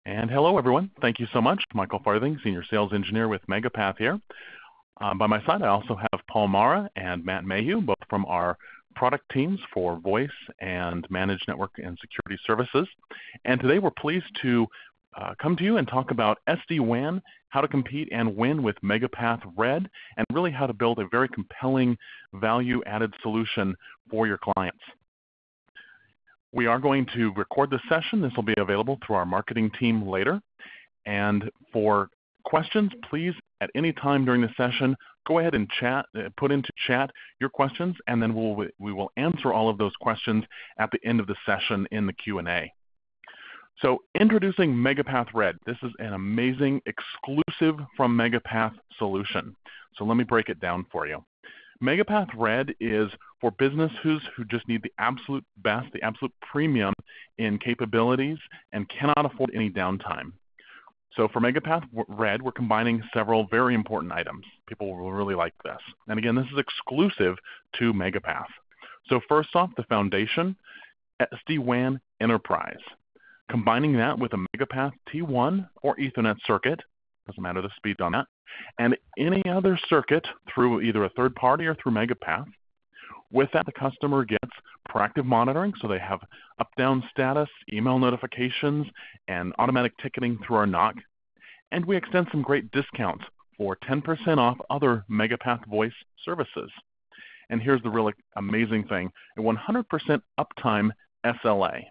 And hello, everyone. Thank you so much. Michael Farthing, Senior Sales Engineer with MegaPath here. By my side, I also have Paul Mara and Matt Mayhew, both from our product teams for voice and managed network and security services. And today we're pleased to come to you and talk about SD-WAN, how to compete and win with MegaPath RED, and really how to build a very compelling value-added solution for your clients. We are going to record this session. This will be available through our marketing team later. And for questions, please, at any time during the session, go ahead and put into chat your questions, and then we will answer all of those questions at the end of the session in the Q&A. So introducing MegaPath RED. This is an amazing exclusive from MegaPath solution. So let me break it down for you. MegaPath RED is for businesses who just need the absolute best, the absolute premium in capabilities and cannot afford any downtime. So for MegaPath RED, we're combining several very important items. People will really like this. And again, this is exclusive to MegaPath. So first off, the foundation, SD-WAN Enterprise. Combining that with a MegaPath T1 or Ethernet circuit, doesn't matter the speed on that, and any other circuit through either a third party or through MegaPath. With that, the customer gets proactive monitoring, so they have up-down status, email notifications, and automatic ticketing through our NOC. And we extend some great discounts for 10% off other MegaPath voice services. And here's the really amazing thing, a 100% uptime SLA.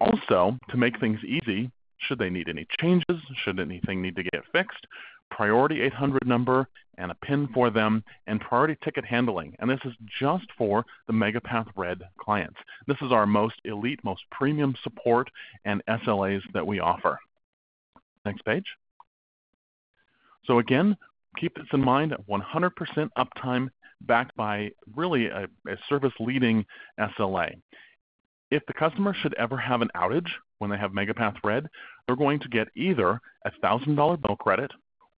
Also, to make things easy, should they need any changes, should anything need to get fixed, priority 800 number and a PIN for them, and priority ticket handling. And this is just for the MegaPath RED clients. This is our most elite, most premium support and SLAs that we offer. Next page. So again, keep this in mind, 100% uptime backed by really a service-leading SLA. If the customer should ever have an outage when they have MegaPath RED, they're going to get either a $1,000 bill credit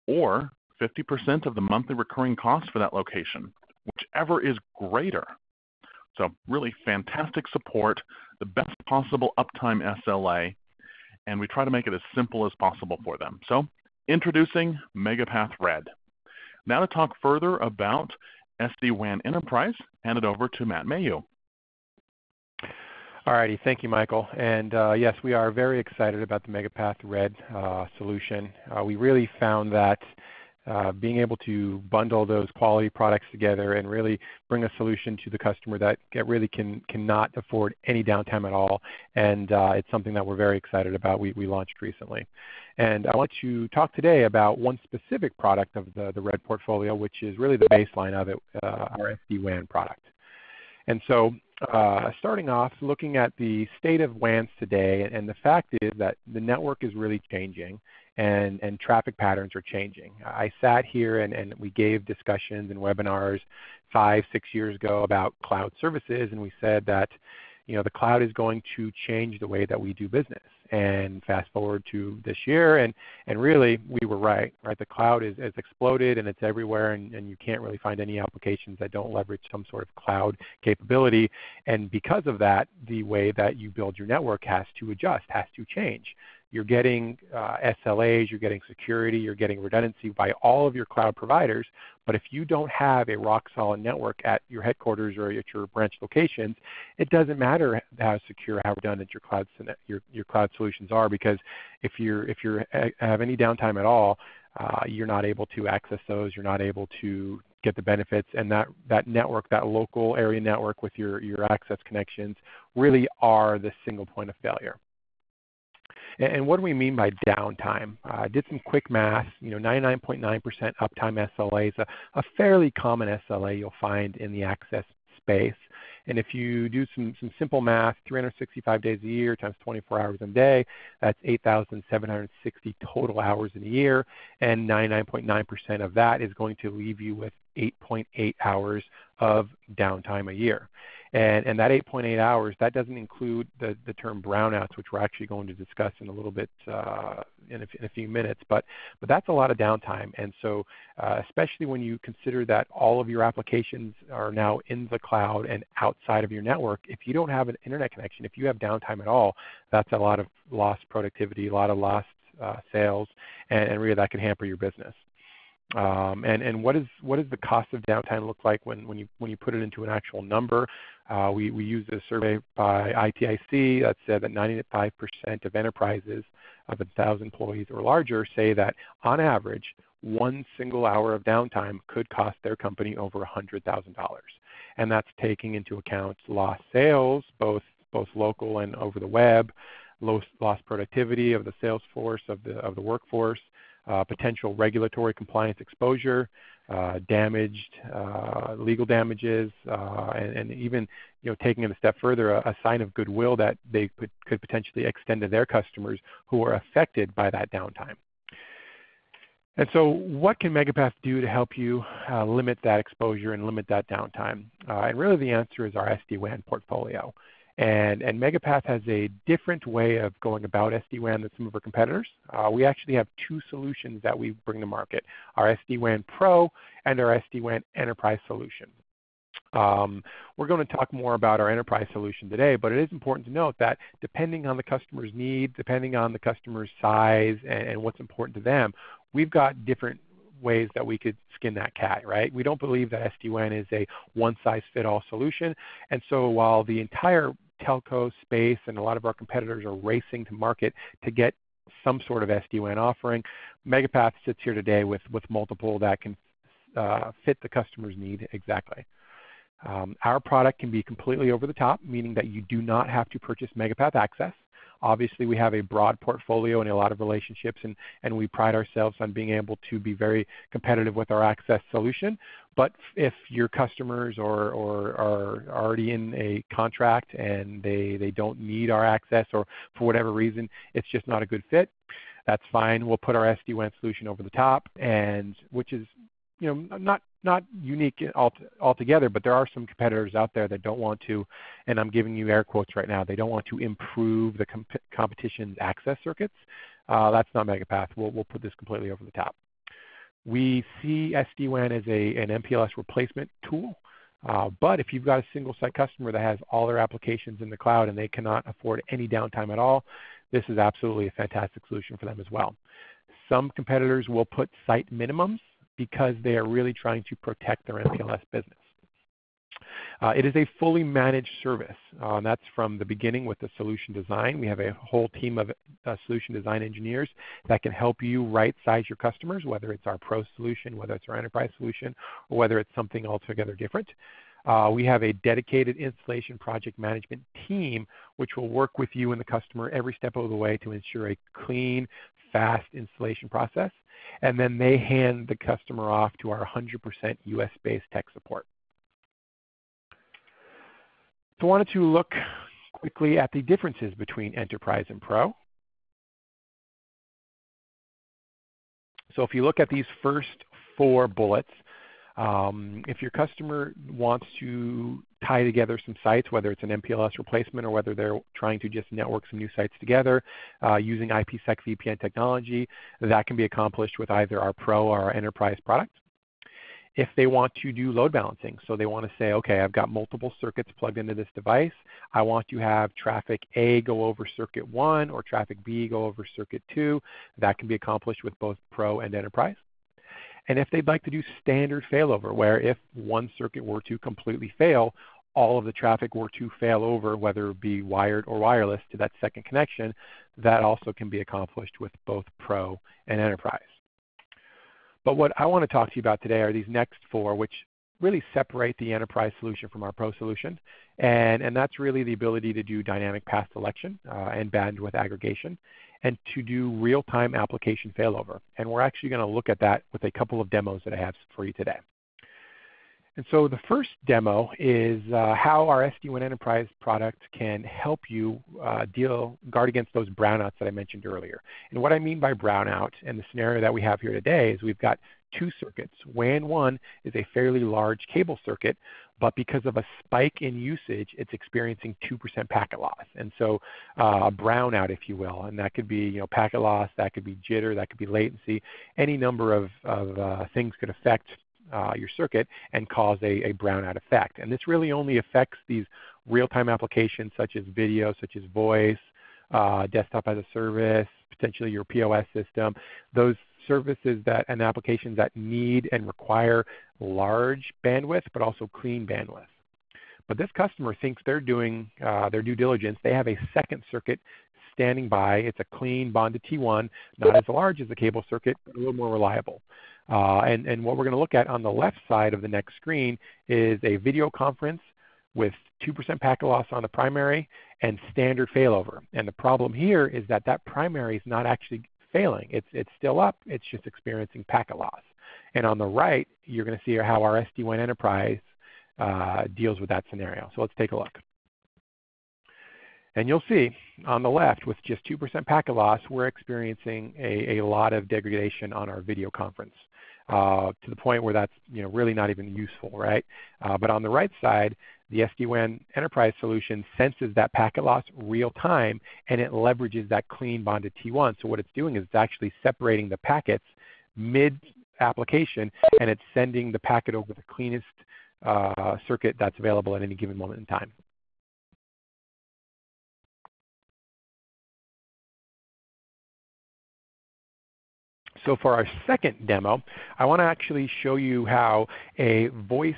or 50% of the monthly recurring cost for that location, whichever is greater. So really fantastic support, the best possible uptime SLA, and we try to make it as simple as possible for them. So introducing MegaPath RED. Now to talk further about SD-WAN Enterprise, hand it over to Matt Mayhew. Alrighty, thank you, Michael. And yes, we are very excited about the MegaPath RED solution. We really found that being able to bundle those quality products together and really bring a solution to the customer that really cannot afford any downtime at all, and it's something that we're very excited about. We launched recently. And I want to talk today about one specific product of the RED portfolio, which is really the baseline of it, our SD-WAN product. And so starting off, looking at the state of WANs today, and the fact is that the network is really changing and traffic patterns are changing. I sat here and we gave discussions and webinars 5, 6 years ago about cloud services, and we said that the cloud is going to change the way that we do business. And fast forward to this year, and really we were right? The cloud has exploded and it's everywhere, and you can't really find any applications that don't leverage some sort of cloud capability. And because of that, the way that you build your network has to adjust, has to change. You're getting SLAs, you're getting security, you're getting redundancy by all of your cloud providers. But if you don't have a rock-solid network at your headquarters or at your branch locations, it doesn't matter how secure, how redundant your cloud solutions are, because if you have any downtime at all, you're not able to access those, you're not able to get the benefits, and that network, that local area network with your access connections really are the single point of failure. And what do we mean by downtime? I did some quick math. 99.9% uptime SLA is a fairly common SLA you'll find in the access space. And if you do some simple math, 365 days a year times 24 hours a day, that's 8,760 total hours in a year, and 99.9% of that is going to leave you with 8.8 hours of downtime a year. And that 8.8 hours, that doesn't include the term brownouts, which we're actually going to discuss in a little bit in a few minutes. But that's a lot of downtime. And so especially when you consider that all of your applications are now in the cloud and outside of your network, if you don't have an internet connection, if you have downtime at all, that's a lot of lost productivity, a lot of lost sales, and really that can hamper your business. And what does the cost of downtime look like when you put it into an actual number? We used a survey by ITIC that said that 95% of enterprises of 1,000 employees or larger say that on average, one single hour of downtime could cost their company over $100,000. And that's taking into account lost sales, both local and over the web, lost productivity of the sales force, of the workforce, potential regulatory compliance exposure, damaged legal damages, and even taking it a step further, a sign of goodwill that they could potentially extend to their customers who are affected by that downtime. And so what can MegaPath do to help you limit that exposure and limit that downtime? And really the answer is our SD-WAN portfolio. And MegaPath has a different way of going about SD-WAN than some of our competitors. We actually have two solutions that we bring to market, our SD-WAN Pro and our SD-WAN Enterprise solution. We're going to talk more about our enterprise solution today, but it is important to note that depending on the customer's need, depending on the customer's size and what's important to them, we've got different ways that we could skin that cat, right? We don't believe that SD-WAN is a one-size-fit-all solution. And so while the entire telco space and a lot of our competitors are racing to market to get some sort of SD-WAN offering, MegaPath sits here today with multiple that can fit the customer's need exactly. Our product can be completely over the top, meaning that you do not have to purchase MegaPath Access. Obviously, we have a broad portfolio and a lot of relationships, and we pride ourselves on being able to be very competitive with our access solution. But if your customers are already in a contract and they don't need our access, or for whatever reason it's just not a good fit, that's fine. We'll put our SD-WAN solution over the top, and which is not unique altogether, but there are some competitors out there that don't want to, and I'm giving you air quotes right now, they don't want to improve the competition's access circuits. That's not MegaPath. We'll put this completely over the top. We see SD-WAN as an MPLS replacement tool, but if you've got a single site customer that has all their applications in the cloud and they cannot afford any downtime at all, this is absolutely a fantastic solution for them as well. Some competitors will put site minimums because they are really trying to protect their MPLS business. It is a fully managed service. That's from the beginning with the solution design. We have a whole team of solution design engineers that can help you right-size your customers, whether it's our Pro solution, whether it's our Enterprise solution, or whether it's something altogether different. We have a dedicated installation project management team which will work with you and the customer every step of the way to ensure a clean, fast installation process. And then they hand the customer off to our 100% US-based tech support. So I wanted to look quickly at the differences between Enterprise and Pro. So if you look at these first four bullets, if your customer wants to tie together some sites, whether it's an MPLS replacement or whether they're trying to just network some new sites together using IPsec VPN technology, that can be accomplished with either our Pro or our Enterprise product. If they want to do load balancing, so they want to say, okay, I've got multiple circuits plugged into this device. I want to have traffic A go over circuit 1 or traffic B go over circuit 2. That can be accomplished with both Pro and Enterprise. And if they'd like to do standard failover, where if one circuit were to completely fail, all of the traffic were to fail over, whether it be wired or wireless, to that second connection, that also can be accomplished with both Pro and Enterprise. But what I want to talk to you about today are these next four, which really separate the Enterprise solution from our Pro solution. And that's really the ability to do dynamic path selection and bandwidth aggregation, and to do real-time application failover. And we're actually going to look at that with a couple of demos that I have for you today. And so the first demo is how our SD-WAN Enterprise product can help you guard against those brownouts that I mentioned earlier. And what I mean by brownout and the scenario that we have here today is we've got two circuits. WAN 1 is a fairly large cable circuit, but because of a spike in usage, it's experiencing 2% packet loss. And so a brownout, if you will, and that could be packet loss, that could be jitter, that could be latency. Any number of things could affect your circuit and cause a brownout effect. And this really only affects these real-time applications such as video, such as voice, desktop as a service, potentially your POS system, those services and applications that need and require large bandwidth but also clean bandwidth. But this customer thinks they're doing their due diligence. They have a second circuit standing by. It's a clean bonded T1, not as large as the cable circuit, but a little more reliable. And what we're going to look at on the left side of the next screen is a video conference with 2% packet loss on the primary and standard failover. And the problem here is that primary is not actually failing. It's still up. It's just experiencing packet loss. And on the right, you're going to see how our SD-WAN Enterprise deals with that scenario. So let's take a look. And you'll see on the left, with just 2% packet loss, we're experiencing a lot of degradation on our video conference to the point where that's really not even useful, right? But on the right side, the SD-WAN Enterprise solution senses that packet loss real time, and it leverages that clean bonded T1. So what it's doing is it's actually separating the packets mid-application, and it's sending the packet over the cleanest circuit that's available at any given moment in time. So for our second demo, I want to actually show you how a voice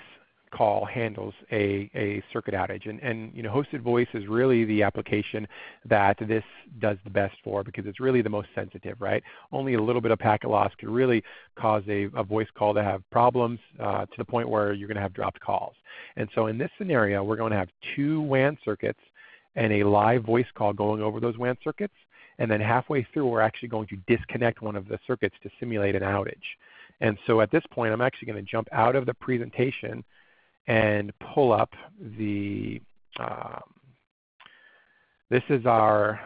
call handles a circuit outage. And hosted voice is really the application that this does the best for, because it's really the most sensitive, right? Only a little bit of packet loss could really cause a voice call to have problems to the point where you're going to have dropped calls. And so in this scenario, we're going to have two WAN circuits and a live voice call going over those WAN circuits. And then halfway through, we're actually going to disconnect one of the circuits to simulate an outage. And so at this point, I'm actually going to jump out of the presentation and pull up the, this is our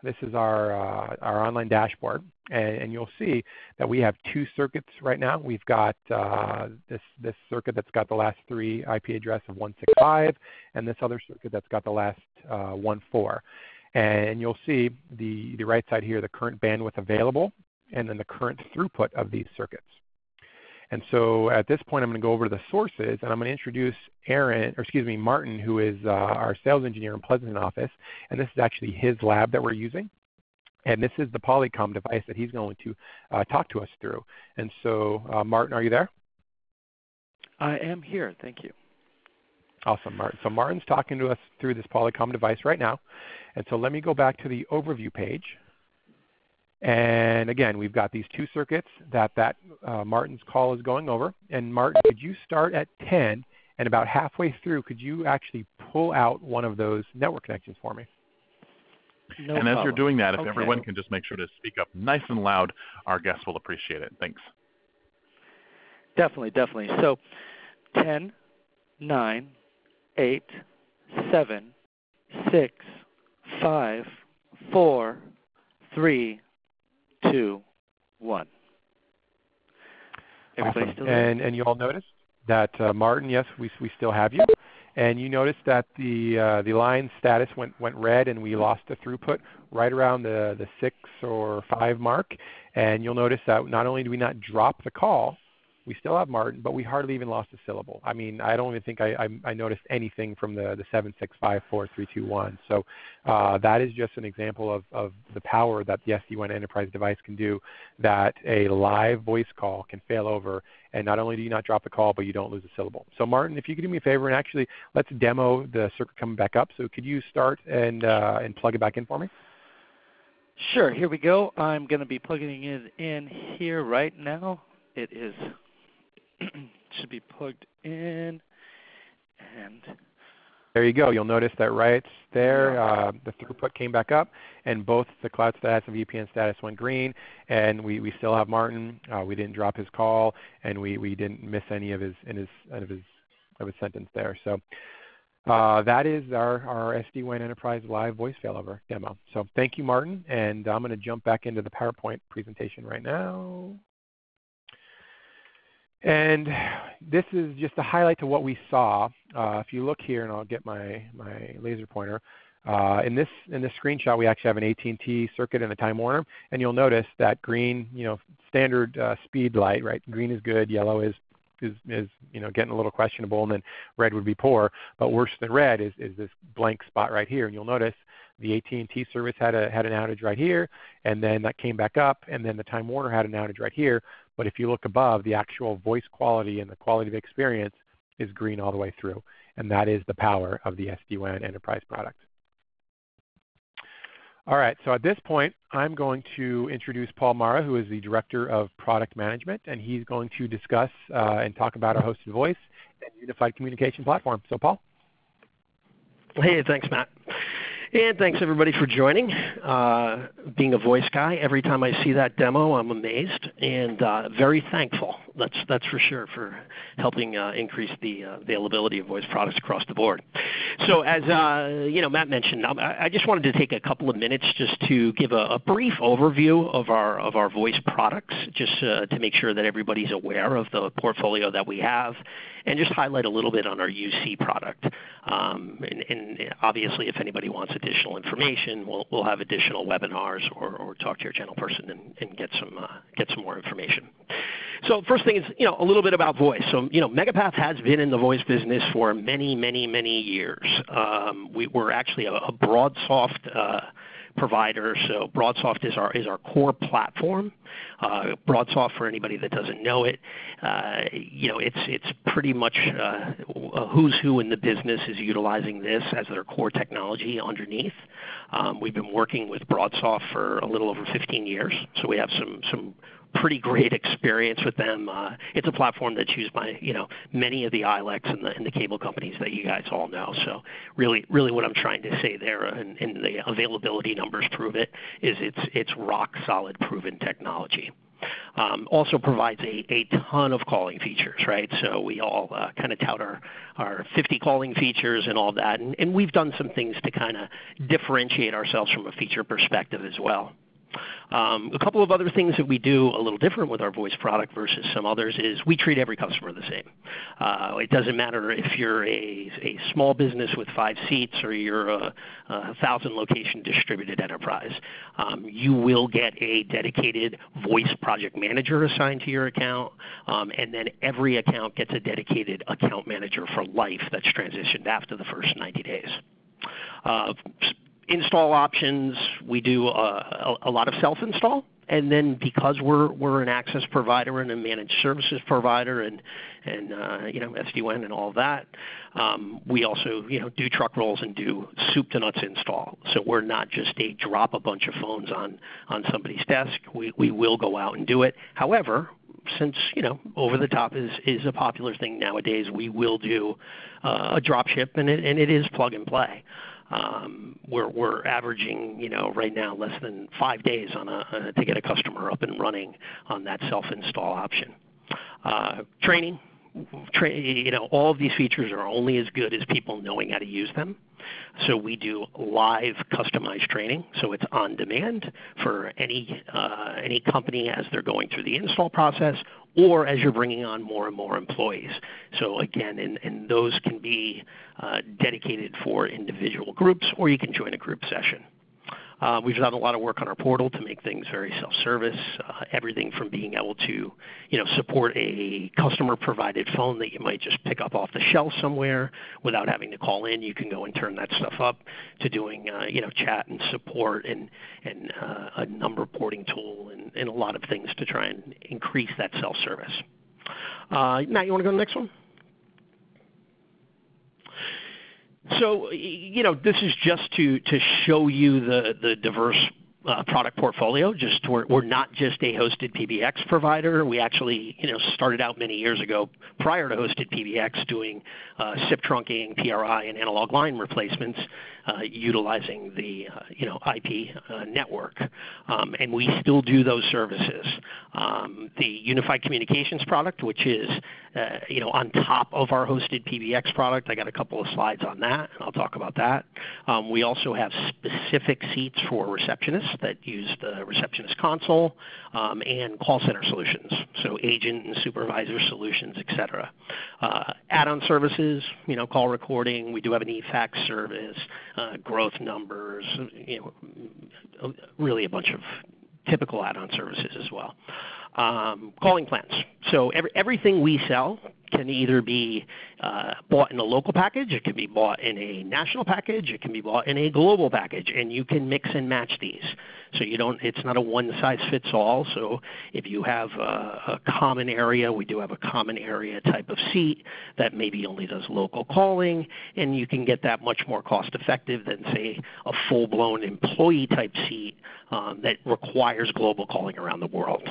online dashboard. And you'll see that we have two circuits right now. We've got this circuit that's got the last three IP address of 165, and this other circuit that's got the last 14. And you'll see the right side here, the current bandwidth available, and then the current throughput of these circuits. And so at this point, I'm going to go over to the sources, and I'm going to introduce Martin, who is our sales engineer in Pleasanton office. And this is actually his lab that we're using. And this is the Polycom device that he's going to talk to us through. And so, Martin, are you there? I am here. Thank you. Awesome, Martin. So Martin's talking to us through this Polycom device right now. And so let me go back to the overview page. And again, we've got these two circuits that Martin's call is going over. And Martin, could you start at 10, and about halfway through, could you actually pull out one of those network connections for me? No problem. As you're doing that, if everyone can just make sure to speak up nice and loud, our guests will appreciate it. Thanks. Definitely, definitely. So 10, 9, 8, 7, 6, 5, 4, 3, 2, 1. Everybody still there? And you all noticed that, Martin, yes, we still have you. And you noticed that the line status went red, and we lost the throughput right around the 6 or 5 mark. And you'll notice that not only do we not drop the call, we still have Martin, but we hardly even lost a syllable. I mean, I don't even think I noticed anything from the 7, 6, 5, 4, 3, 2, 1. So that is just an example of the power that the SD-WAN Enterprise device can do, that a live voice call can fail over, and not only do you not drop the call, but you don't lose a syllable. So Martin, if you could do me a favor, and actually let's demo the circuit coming back up. So could you start and plug it back in for me? Sure, here we go. I'm going to be plugging it in here right now. It is should be plugged in, and there you go. You'll notice that right there, the throughput came back up, and both the cloud status and VPN status went green, and we still have Martin. We didn't drop his call, and we didn't miss any of his sentence there. So that is our SD-WAN Enterprise Live Voice Failover demo. So thank you, Martin, and I'm going to jump back into the PowerPoint presentation right now. And this is just a highlight to what we saw. If you look here, and I'll get my laser pointer, in this screenshot, we actually have an AT&T circuit and a Time Warner, and you'll notice that green, standard speed light, right? Green is good, yellow is getting a little questionable, and then red would be poor. But worse than red is this blank spot right here, and you'll notice the AT&T service had an outage right here, and then that came back up, and then the Time Warner had an outage right here. But if you look above, the actual voice quality and the quality of experience is green all the way through, and that is the power of the SD-WAN Enterprise product. All right, so at this point, I'm going to introduce Paul Mara, who is the Director of Product Management, and he's going to discuss and talk about our hosted voice and unified communication platform. So, Paul? Hey, thanks, Matt. And thanks, everybody, for joining. Being a voice guy, every time I see that demo, I'm amazed and very thankful. That's for sure, for helping increase the availability of voice products across the board. So as Matt mentioned, I just wanted to take a couple of minutes just to give a brief overview of our voice products, just to make sure that everybody's aware of the portfolio that we have, and just highlight a little bit on our UC product. And obviously, if anybody wants additional information, we'll have additional webinars or talk to your channel person and get some more information. So first thing is, a little bit about voice. So, MegaPath has been in the voice business for many, many, many years. We're actually a BroadSoft provider. So BroadSoft is our core platform. BroadSoft, for anybody that doesn't know it, it's pretty much who's who in the business is utilizing this as their core technology underneath. We've been working with BroadSoft for a little over 15 years, so we have some pretty great experience with them. It's a platform that's used by many of the ILECs and the cable companies that you guys all know. So really what I'm trying to say there, and the availability numbers prove it, is it's rock solid proven technology. Also provides a ton of calling features, right? So we all kind of tout our 50 calling features and all that, and we've done some things to kind of differentiate ourselves from a feature perspective as well. A couple of other things that we do a little different with our voice product versus some others is we treat every customer the same. It doesn't matter if you're a small business with 5 seats or you're a 1,000 location distributed enterprise. You will get a dedicated voice project manager assigned to your account, and then every account gets a dedicated account manager for life that's transitioned after the first 90 days. Install options, we do a lot of self-install, and then because we're an access provider and a managed services provider and SD-WAN and all of that, we also do truck rolls and do soup to nuts install. So we're not just a drop a bunch of phones on somebody's desk. We will go out and do it. However, since over the top is a popular thing nowadays, we will do a drop ship, and it is plug and play. We're averaging, right now less than 5 days to get a customer up and running on that self-install option. Training, all of these features are only as good as people knowing how to use them. So we do live customized training, so it's on demand for any company as they're going through the install process or as you're bringing on more and more employees. So again, and those can be dedicated for individual groups, or you can join a group session. We've done a lot of work on our portal to make things very self-service, everything from being able to support a customer-provided phone that you might just pick up off the shelf somewhere without having to call in. You can go and turn that stuff up, to doing chat and support and a number porting tool and a lot of things to try and increase that self-service. Matt, you want to go to the next one? So, this is just to show you the diverse product portfolio. We're not just a hosted PBX provider. We actually started out many years ago prior to hosted PBX doing SIP trunking, PRI, and analog line replacements utilizing the IP network. And we still do those services. The Unified Communications product, which is on top of our hosted PBX product, I got a couple of slides on that, and I'll talk about that. We also have specific seats for receptionists that use the receptionist console and call center solutions, so agent and supervisor solutions, et cetera. Add-on services, call recording. We do have an eFax service, growth numbers, really a bunch of typical add-on services as well. Calling plans. So everything we sell can either be bought in a local package, it can be bought in a national package, it can be bought in a global package, and you can mix and match these. So it's not a one-size-fits-all. So if you have a common area, we do have a common area type of seat that maybe only does local calling, and you can get that much more cost-effective than, say, a full-blown employee-type seat that requires global calling around the world.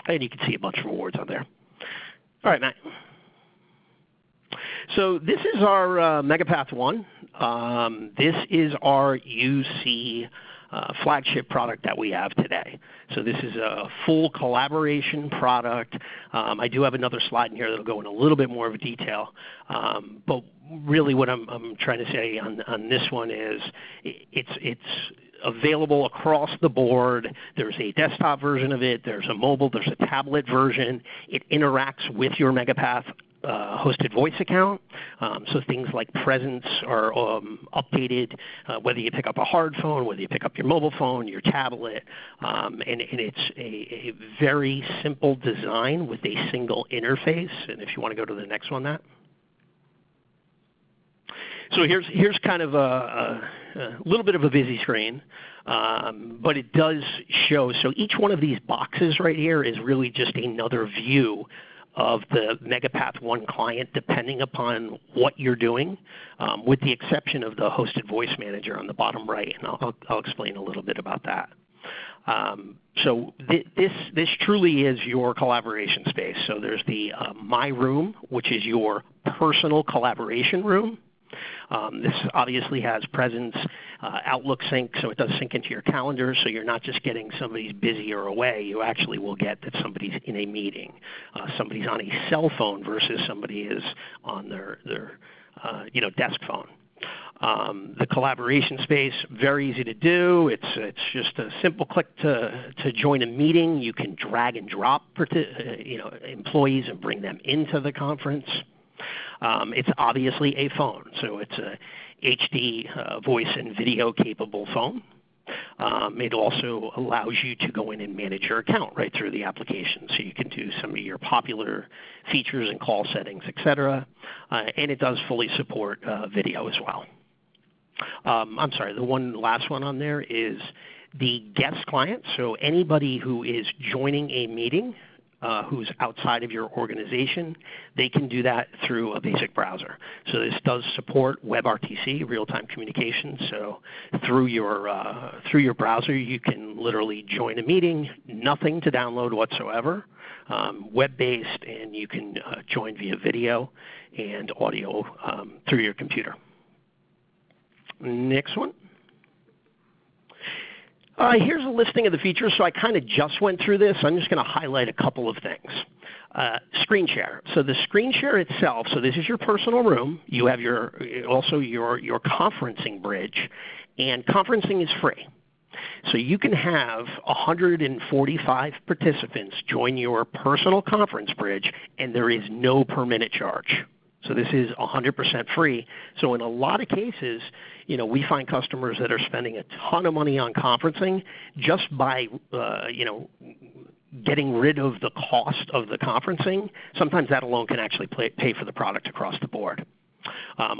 And you can see a bunch of rewards on there. All right, Matt. So this is our MegaPath One. This is our UC flagship product that we have today. So this is a full collaboration product. I do have another slide in here that will go in a little bit more of detail. But really what I'm trying to say on this one is it's available across the board. There's a desktop version of it. There's a mobile. There's a tablet version. It interacts with your MegaPath hosted voice account. So things like presence are updated, whether you pick up a hard phone, whether you pick up your mobile phone, your tablet. And it's a very simple design with a single interface. And if you want to go to the next one, Matt. So here's kind of a little bit of a busy screen, but it does show. So each one of these boxes right here is really just another view of the MegaPath One client, depending upon what you're doing, with the exception of the hosted voice manager on the bottom right, and I'll explain a little bit about that. So this truly is your collaboration space. So there's the My Room, which is your personal collaboration room. This obviously has presence, Outlook sync, so it does sync into your calendar, so you're not just getting somebody's busy or away. You actually will get that somebody's in a meeting. Somebody's on a cell phone versus somebody is on their desk phone. The collaboration space, very easy to do. It's just a simple click to join a meeting. You can drag and drop employees and bring them into the conference. It's obviously a phone, so it's a HD voice and video capable phone. It also allows you to go in and manage your account right through the application, so you can do some of your popular features and call settings, etc. And it does fully support video as well. I'm sorry, the one last one on there is the guest client. So anybody who is joining a meeting who's outside of your organization, they can do that through a basic browser. So this does support WebRTC, real-time communication. So through your browser, you can literally join a meeting, nothing to download whatsoever, web-based, and you can join via video and audio through your computer. Next one. Here's a listing of the features. So I kind of just went through this. I'm just going to highlight a couple of things. Screen share. So the screen share itself, so this is your personal room. You have your conferencing bridge, and conferencing is free. So you can have 145 participants join your personal conference bridge, and there is no per minute charge. So this is 100% free. So in a lot of cases, we find customers that are spending a ton of money on conferencing just by, getting rid of the cost of the conferencing. Sometimes that alone can actually pay for the product across the board.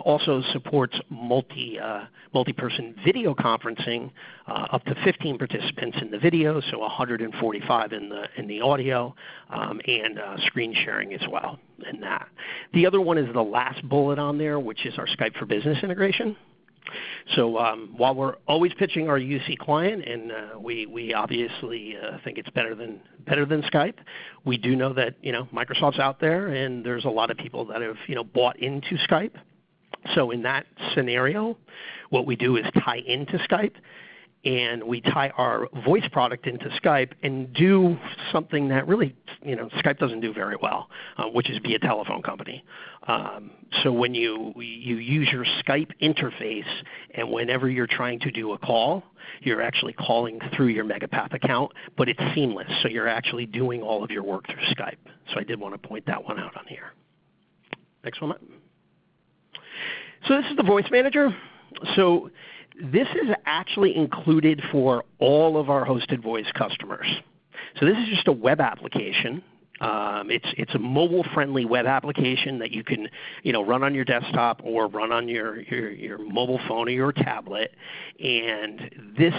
Also supports multi-person video conferencing, up to 15 participants in the video, so 145 in the audio, and screen sharing as well in that. The other one is the last bullet on there, which is our Skype for Business integration. So while we're always pitching our UC client, and we obviously think it's better than Skype, we do know that Microsoft's out there, and there's a lot of people that have bought into Skype. So in that scenario, what we do is tie into Skype, and we tie our voice product into Skype and do something that really Skype doesn't do very well, which is be a telephone company. So when you use your Skype interface, and whenever you're trying to do a call, you're actually calling through your MegaPath account, but it's seamless. So you're actually doing all of your work through Skype. So I did want to point that one out on here. Next one. So this is the Voice Manager. So this is actually included for all of our hosted voice customers. So this is just a web application. It's a mobile-friendly web application that you can run on your desktop or run on your mobile phone or your tablet. And this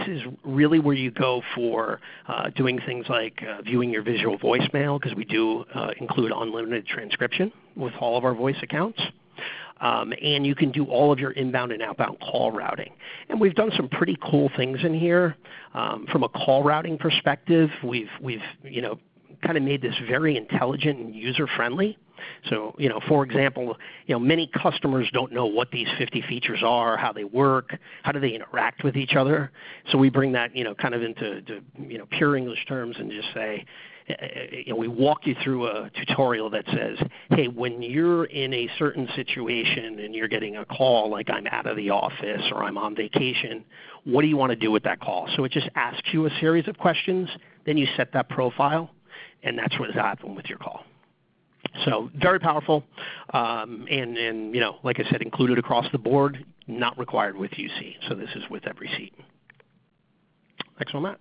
is really where you go for doing things like viewing your visual voicemail, because we do include unlimited transcription with all of our voice accounts. And you can do all of your inbound and outbound call routing. And we've done some pretty cool things in here. From a call routing perspective, we've kind of made this very intelligent and user-friendly. So, for example, many customers don't know what these 50 features are, how they work, how do they interact with each other. So we bring that, kind of into pure English terms and just say, we walk you through a tutorial that says, hey, when you're in a certain situation and you're getting a call like I'm out of the office or I'm on vacation, what do you want to do with that call? So it just asks you a series of questions, then you set that profile, and that's what happens with your call. So very powerful, and like I said, included across the board, not required with UC. So this is with every seat. Next one, Matt.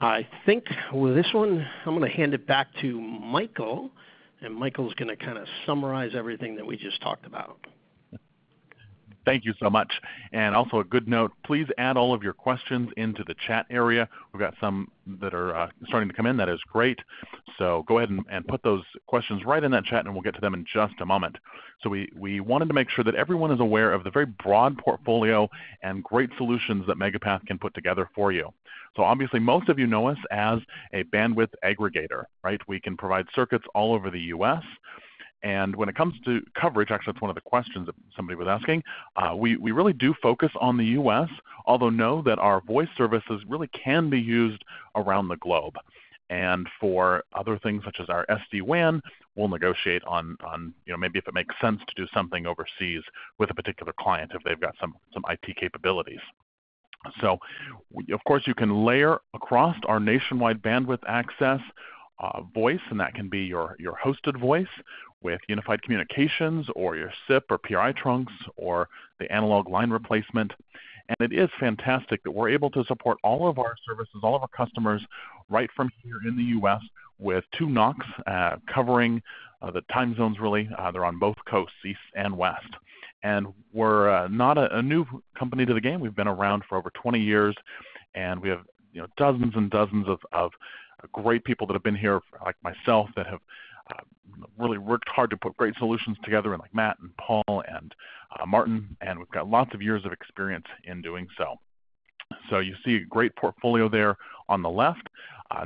I think with this one, I'm going to hand it back to Michael, and Michael's going to kind of summarize everything that we just talked about. Thank you so much. And also a good note, please add all of your questions into the chat area. We've got some that are starting to come in. That is great. So go ahead and put those questions right in that chat, and we'll get to them in just a moment. So we wanted to make sure that everyone is aware of the very broad portfolio and great solutions that MegaPath can put together for you. So obviously most of you know us as a bandwidth aggregator, right? We can provide circuits all over the US. And when it comes to coverage, actually that's one of the questions that somebody was asking, we really do focus on the US, although know that our voice services really can be used around the globe. And for other things such as our SD-WAN, we'll negotiate on maybe if it makes sense to do something overseas with a particular client if they've got some IT capabilities. So, of course, you can layer across our nationwide bandwidth access voice, and that can be your hosted voice with unified communications or your SIP or PRI trunks or the analog line replacement. And it is fantastic that we're able to support all of our services, all of our customers right from here in the U.S. with 2 NOCs covering the time zones really. They're on both coasts, east and west. And we're not a new company to the game. We've been around for over 20 years, and we have dozens and dozens of great people that have been here, like myself, that have really worked hard to put great solutions together, and like Matt and Paul and Martin, and we've got lots of years of experience in doing so. So you see a great portfolio there on the left.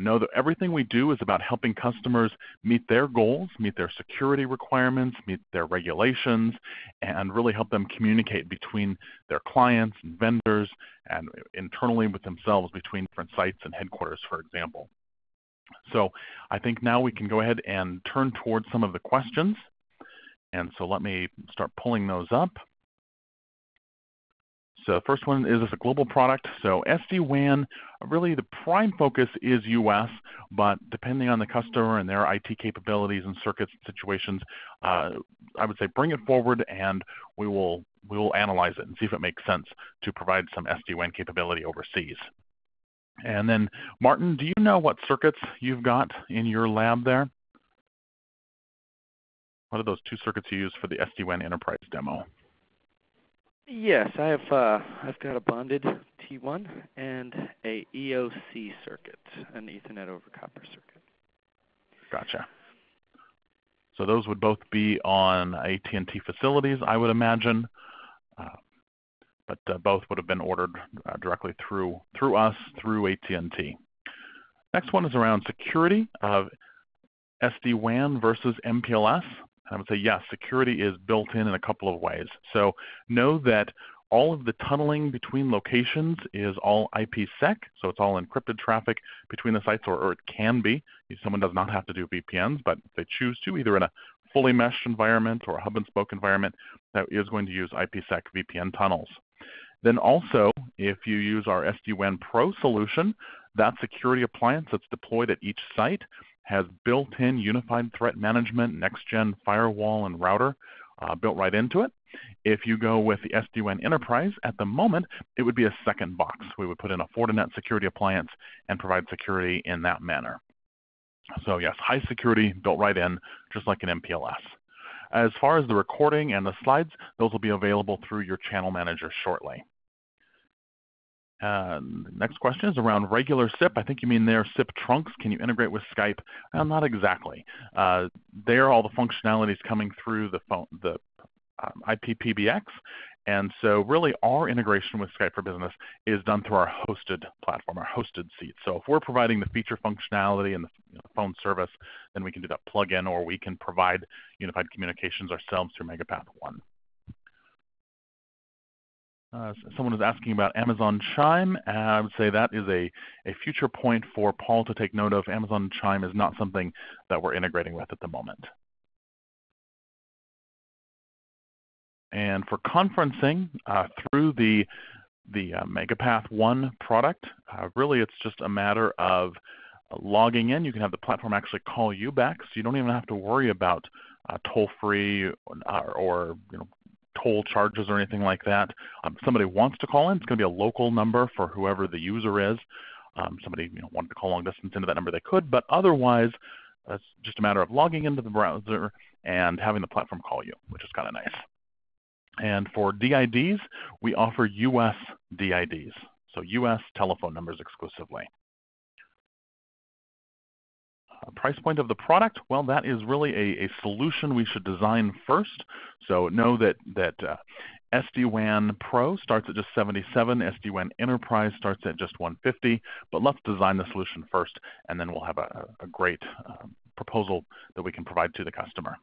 Know that everything we do is about helping customers meet their goals, meet their security requirements, meet their regulations, and really help them communicate between their clients and vendors and internally with themselves between different sites and headquarters, for example. So I think now we can go ahead and turn towards some of the questions. And so let me start pulling those up. So the first one, is this a global product? So SD-WAN, really the prime focus is US, but depending on the customer and their IT capabilities and circuits situations, I would say bring it forward and we will analyze it and see if it makes sense to provide some SD-WAN capability overseas. And then Martin, do you know what circuits you've got in your lab there? What are those 2 circuits you use for the SD-WAN enterprise demo? Yes, I've got a bonded T1 and a EOC circuit, an Ethernet over copper circuit. Gotcha. So those would both be on AT&T facilities, I would imagine, but both would have been ordered directly through us, through AT&T. Next one is around security of SD-WAN versus MPLS. I would say yes, security is built in a couple of ways. So know that all of the tunneling between locations is all IPsec, so it's all encrypted traffic between the sites, or it can be. Someone does not have to do VPNs, but if they choose to, either in a fully meshed environment or a hub and spoke environment, that is going to use IPsec VPN tunnels. Then also, if you use our SD-WAN Pro solution, that security appliance that's deployed at each site has built-in unified threat management, next-gen firewall and router built right into it. If you go with the SD-WAN Enterprise, at the moment, it would be a second box. We would put in a Fortinet security appliance and provide security in that manner. So yes, high security built right in, just like an MPLS. As far as the recording and the slides, those will be available through your channel manager shortly. Next question is around regular SIP. I think you mean their SIP trunks. Can you integrate with Skype? Not exactly. There, all the functionality is coming through the IPPBX, and so really our integration with Skype for Business is done through our hosted platform, our hosted seats. So if we're providing the feature functionality and the phone service, then we can do that plug-in, or we can provide unified communications ourselves through MegaPath One. Someone is asking about Amazon Chime. I would say that is a future point for Paul to take note of. Amazon Chime is not something that we're integrating with at the moment. And for conferencing through the MegaPath One product, really it's just a matter of logging in. You can have the platform actually call you back, so you don't even have to worry about toll-free or toll charges or anything like that. Somebody wants to call in, it's going to be a local number for whoever the user is. Somebody wanted to call long distance into that number, they could, but otherwise it's just a matter of logging into the browser and having the platform call you, which is kind of nice. And for DIDs, we offer US DIDs, so US telephone numbers exclusively. Price point of the product, well, that is really a solution we should design first. So know that SD-WAN Pro starts at just $77, SD-WAN Enterprise starts at just $150, but let's design the solution first, and then we'll have a great proposal that we can provide to the customer.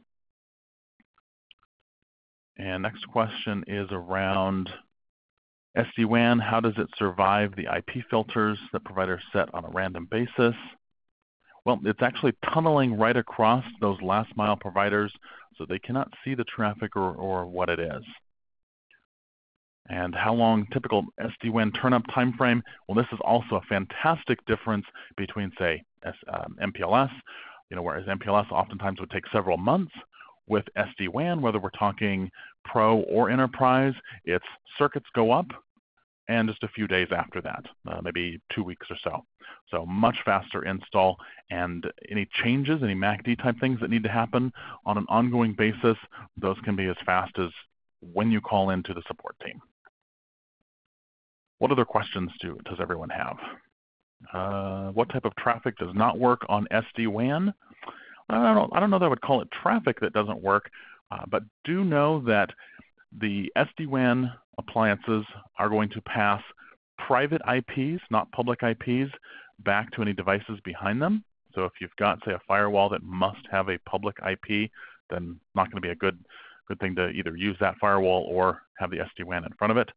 And next question is around SD-WAN. How does it survive the IP filters that providers set on a random basis? Well, it's actually tunneling right across those last mile providers, so they cannot see the traffic or what it is. And how long typical SD-WAN turn-up time frame? Well, this is also a fantastic difference between, say, MPLS, whereas MPLS oftentimes would take several months. With SD-WAN, whether we're talking Pro or Enterprise, its circuits go up, and just a few days after that, maybe 2 weeks or so. So much faster install, and any changes, any MACD type things that need to happen on an ongoing basis, those can be as fast as when you call into the support team. What other questions does everyone have? What type of traffic does not work on SD-WAN? I don't know that I would call it traffic that doesn't work, but do know that the SD-WAN appliances are going to pass private IPs, not public IPs, back to any devices behind them. So if you've got, say, a firewall that must have a public IP, then not going to be a good thing to either use that firewall or have the SD-WAN in front of it.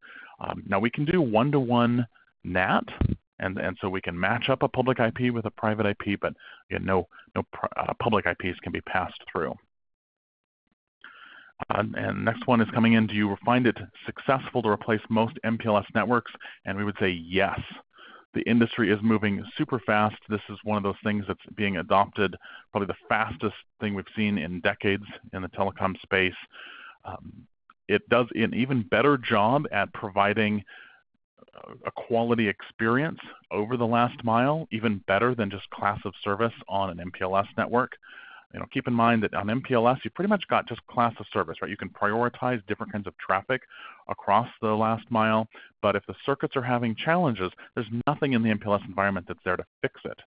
Now we can do one-to-one NAT, and so we can match up a public IP with a private IP, but again, no public IPs can be passed through. And next one is coming in, do you find it successful to replace most MPLS networks? And we would say yes. The industry is moving super fast. This is one of those things that's being adopted, probably the fastest thing we've seen in decades in the telecom space. It does an even better job at providing a quality experience over the last mile, even better than just class of service on an MPLS network. Keep in mind that on MPLS, you pretty much got just class of service, right? You can prioritize different kinds of traffic across the last mile, but if the circuits are having challenges, there's nothing in the MPLS environment that's there to fix it.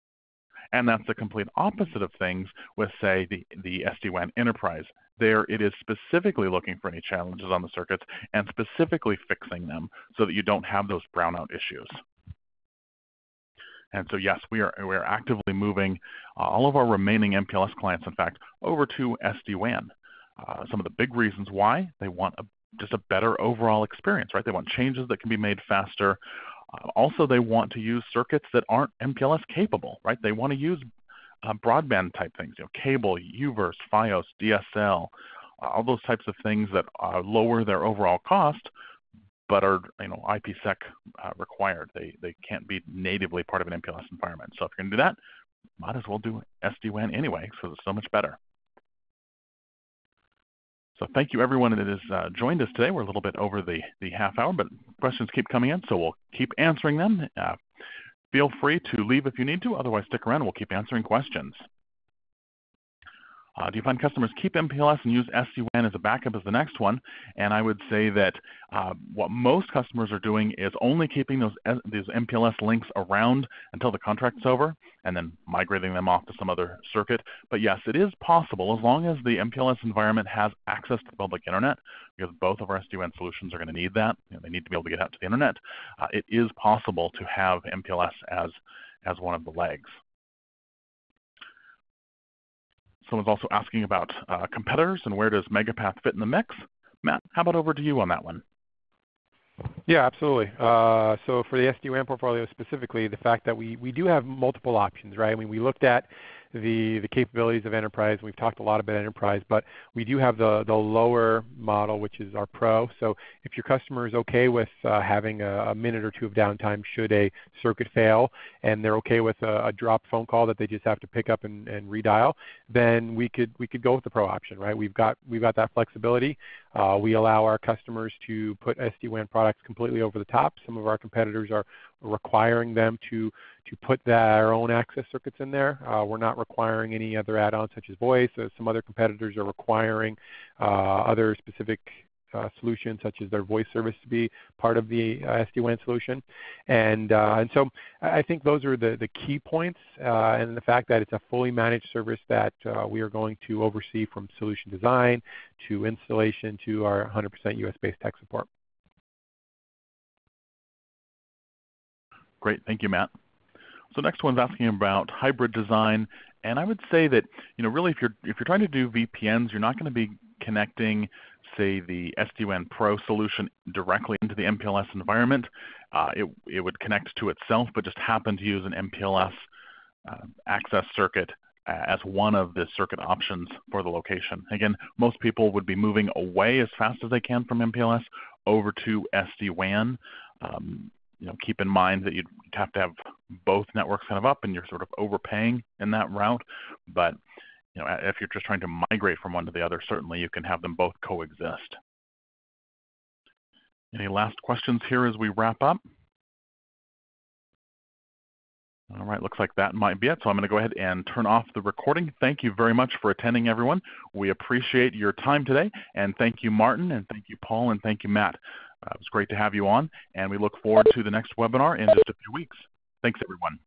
And that's the complete opposite of things with, say, the SD-WAN Enterprise. There it is specifically looking for any challenges on the circuits and specifically fixing them so that you don't have those brownout issues. And so yes, we are actively moving all of our remaining MPLS clients, in fact, over to SD-WAN. Some of the big reasons why: they want just a better overall experience, right? They want changes that can be made faster. Also, they want to use circuits that aren't MPLS capable, right? They want to use broadband type things, cable, UVerse, FiOS, DSL, all those types of things that lower their overall cost, but are IPsec required. They can't be natively part of an MPLS environment. So if you're going to do that, might as well do SD-WAN anyway, because it's so much better. So thank you everyone that has joined us today. We're a little bit over the half hour, but questions keep coming in, so we'll keep answering them. Feel free to leave if you need to. Otherwise, stick around and we'll keep answering questions. Do you find customers keep MPLS and use SD-WAN as a backup is the next one? And I would say that what most customers are doing is only keeping those MPLS links around until the contract's over and then migrating them off to some other circuit. But yes, it is possible, as long as the MPLS environment has access to the public internet, because both of our SD-WAN solutions are going to need that. They need to be able to get out to the internet. It is possible to have MPLS as one of the legs. Someone's also asking about competitors and where does MegaPath fit in the mix. Matt, how about over to you on that one? Yeah, absolutely. So for the SD-WAN portfolio specifically, the fact that we do have multiple options, right? I mean, we looked at the capabilities of enterprise. We've talked a lot about enterprise, but we do have the lower model, which is our Pro. So if your customer is okay with having a minute or two of downtime should a circuit fail, and they're okay with a drop phone call that they just have to pick up and redial, then we could go with the Pro option, right? We've got that flexibility. We allow our customers to put SD-WAN products completely over the top. Some of our competitors are requiring them to put their own access circuits in there. We're not requiring any other add-ons such as voice. Some other competitors are requiring other specific solutions such as their voice service to be part of the SD-WAN solution. And so I think those are the key points, and the fact that it's a fully managed service that we are going to oversee from solution design to installation to our 100% US-based tech support. Great, thank you, Matt. So next one's asking about hybrid design, and I would say that really if you're trying to do VPNs, you're not going to be connecting, say, the SD-WAN Pro solution directly into the MPLS environment. It would connect to itself, but just happen to use an MPLS access circuit as one of the circuit options for the location. Again, most people would be moving away as fast as they can from MPLS over to SD-WAN. Keep in mind that you'd have to have both networks kind of up, and you're sort of overpaying in that route. But if you're just trying to migrate from one to the other, certainly you can have them both coexist. Any last questions here as we wrap up? All right, looks like that might be it. So I'm going to go ahead and turn off the recording. Thank you very much for attending, everyone. We appreciate your time today. And thank you, Martin, and thank you, Paul, and thank you, Matt. It was great to have you on, and we look forward to the next webinar in just a few weeks. Thanks, everyone.